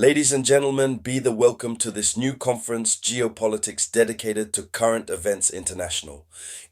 Ladies and gentlemen, be the welcome to this new conference, Geopolitics, dedicated to current events international.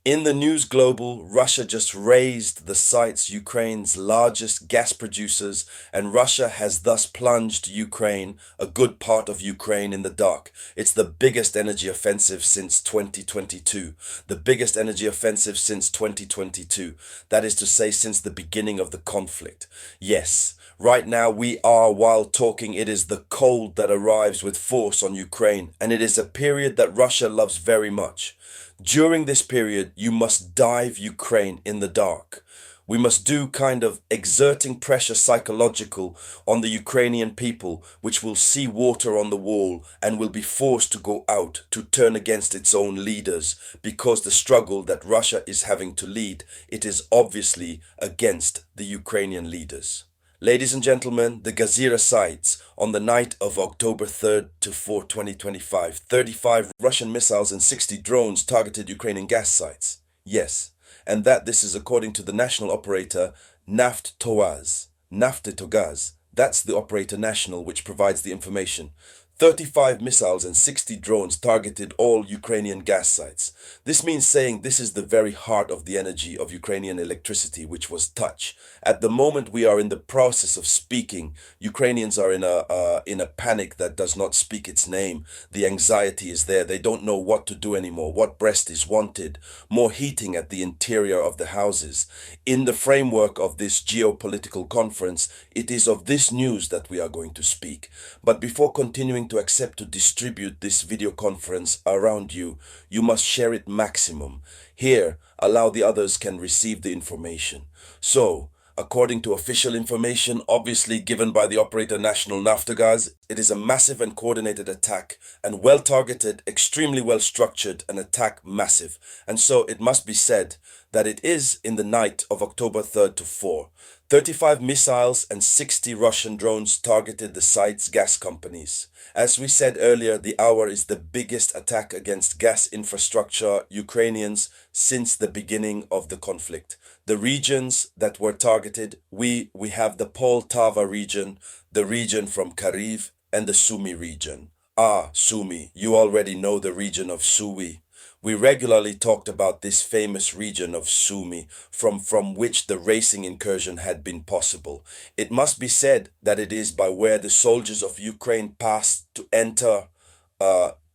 In the news global, Russia just razed the sites Ukraine's largest gas producers, and Russia has thus plunged Ukraine, a good part of Ukraine, in the dark. It's the biggest energy offensive since 2022. The biggest energy offensive since 2022. That is to say, since the beginning of the conflict. Yes. Right now, while talking, it is the cold that arrives with force on Ukraine, and it is a period that Russia loves very much. During this period, you must dive Ukraine in the dark. We must do kind of exerting pressure psychological on the Ukrainian people, which will see water on the wall and will be forced to go out to turn against its own leaders, because the struggle that Russia is having to lead, it is obviously against the Ukrainian leaders. Ladies and gentlemen, the Gazira sites on the night of October 3rd to 4th, 2025, 35 Russian missiles and 60 drones targeted Ukrainian gas sites. Yes, and this is according to the national operator Naftogaz. That's the operator national which provides the information. 35 missiles and 60 drones targeted all Ukrainian gas sites. This means saying this is the very heart of the energy of Ukrainian electricity which was touched. At the moment we are in the process of speaking, Ukrainians are in a panic that does not speak its name. The anxiety is there. They don't know what to do anymore, what breast is wanted, more heating at the interior of the houses. In the framework of this geopolitical conference, it is of this news that we are going to speak. But before continuing to accept to distribute this video conference around you, you must share it maximum. Here, allow the others can receive the information. So, according to official information, obviously given by the operator National Naftogaz, it is a massive and coordinated attack, and well targeted, extremely well structured, an attack massive. And so it must be said that it is in the night of October 3rd to 4th. 35 missiles and 60 Russian drones targeted the site's gas companies. As we said earlier, the hour is the biggest attack against gas infrastructure Ukrainians since the beginning of the conflict. The regions that were targeted, we have the Poltava region, the region from Kiev, and the Sumy region. Sumy, you already know the region of Sumy. We regularly talked about this famous region of Sumy from which the racing incursion had been possible. It must be said that it is by where the soldiers of Ukraine passed to enter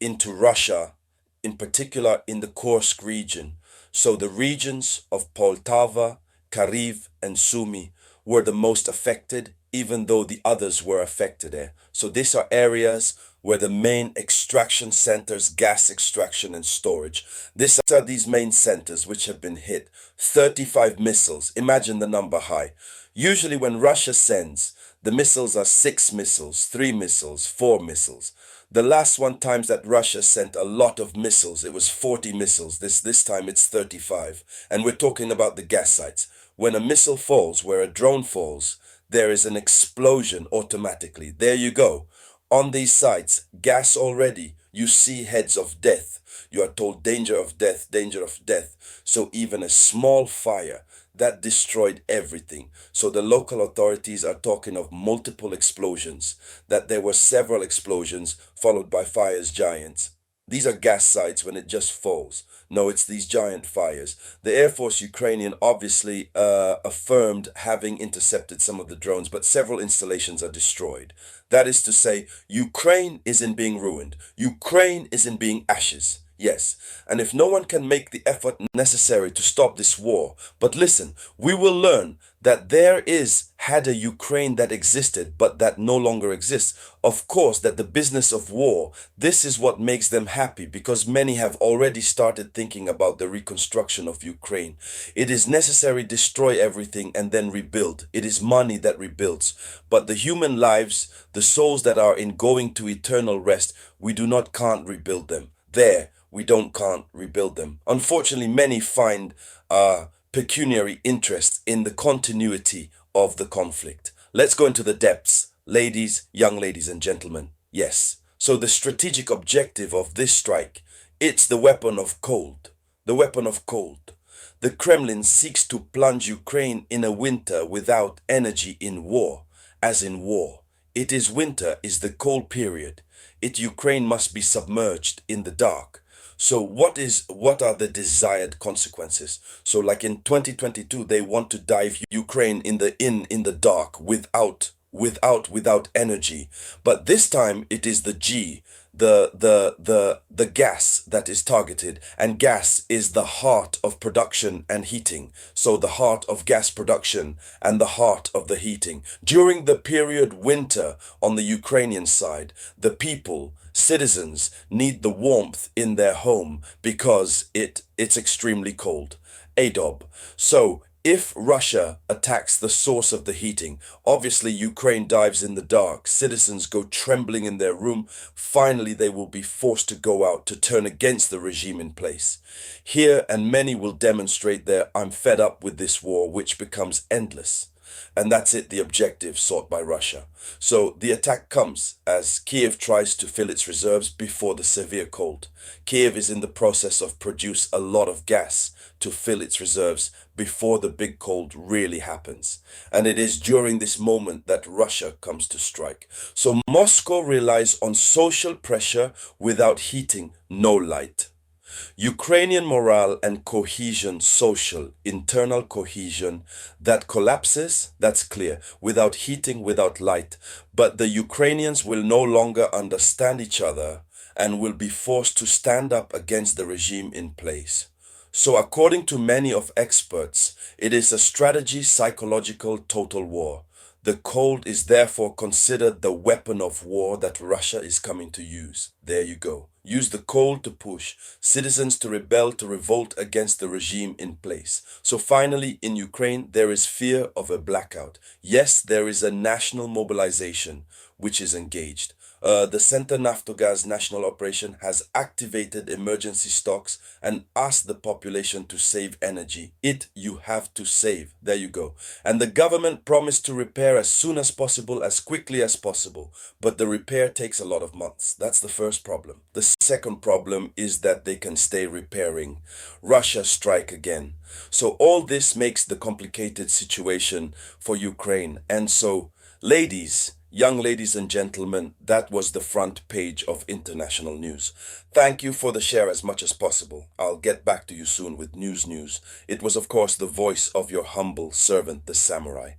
into Russia, in particular in the Kursk region. So the regions of Poltava, Kiev, and Sumy were the most affected, even though the others were affected there. So these are areas where the main extraction centers, gas extraction and storage. These are these main centers which have been hit. 35 missiles. Imagine the number high. Usually when Russia sends, the missiles are 6 missiles, 3 missiles, 4 missiles. The last one times that Russia sent a lot of missiles, it was 40 missiles. This time it's 35. And we're talking about the gas sites. When a missile falls, where a drone falls, there is an explosion automatically. There you go. On these sites, gas already, you see heads of death. You are told danger of death, danger of death. So even a small fire, that destroyed everything. So the local authorities are talking of multiple explosions, that there were several explosions followed by fires giants. These are gas sites when it just falls. No, it's these giant fires. The Air Force Ukrainian obviously affirmed having intercepted some of the drones, but several installations are destroyed. That is to say, Ukraine isn't being ruined. Ukraine isn't being ashes. Yes, and if no one can make the effort necessary to stop this war, but listen, we will learn that had a Ukraine that existed, but that no longer exists. Of course, that the business of war, this is what makes them happy, because many have already started thinking about the reconstruction of Ukraine. It is necessary to destroy everything and then rebuild. It is money that rebuilds. But the human lives, the souls that are in going to eternal rest, we can't rebuild them. We can't rebuild them. Unfortunately, many find pecuniary interest in the continuity of the conflict. Let's go into the depths, young ladies and gentlemen. Yes. So the strategic objective of this strike, it's the weapon of cold. The weapon of cold. The Kremlin seeks to plunge Ukraine in a winter without energy in war, as in war. It is winter, is the cold period. Ukraine must be submerged in the dark. So what are the desired consequences? So like in 2022, they want to dive Ukraine in the dark without energy. But this time it is the G, the gas that is targeted, and gas is the heart of production and heating. So the heart of gas production and the heart of the heating. During the period winter on the Ukrainian side, the people, citizens, need the warmth in their home because it's extremely cold. Adob. So if Russia attacks the source of the heating, obviously Ukraine dives in the dark. Citizens go trembling in their room. Finally, they will be forced to go out to turn against the regime in place. Here, and many will demonstrate their "I'm fed up with this war," which becomes endless. And that's it, the objective sought by Russia. So the attack comes as Kiev tries to fill its reserves before the severe cold. Kiev is in the process of produce a lot of gas to fill its reserves before the big cold really happens. And it is during this moment that Russia comes to strike. So Moscow relies on social pressure without heating, no light. Ukrainian morale and cohesion, social, internal cohesion, that collapses, that's clear, without heating, without light. But the Ukrainians will no longer understand each other and will be forced to stand up against the regime in place. So according to many of experts, it is a strategy psychological total war. The cold is therefore considered the weapon of war that Russia is coming to use. There you go. Use the cold to push citizens to rebel, to revolt against the regime in place. So finally, in Ukraine, there is fear of a blackout. Yes, there is a national mobilization which is engaged. The Center Naftogaz national operation has activated emergency stocks and asked the population to save energy. You have to save. There you go. And the government promised to repair as soon as possible, as quickly as possible. But the repair takes a lot of months. That's the first problem. The second problem is that they can stay repairing. Russia strike again. So all this makes the complicated situation for Ukraine. And so, young ladies and gentlemen, that was the front page of international news. Thank you for the share as much as possible. I'll get back to you soon with news. It was, of course, the voice of your humble servant, the Samurai.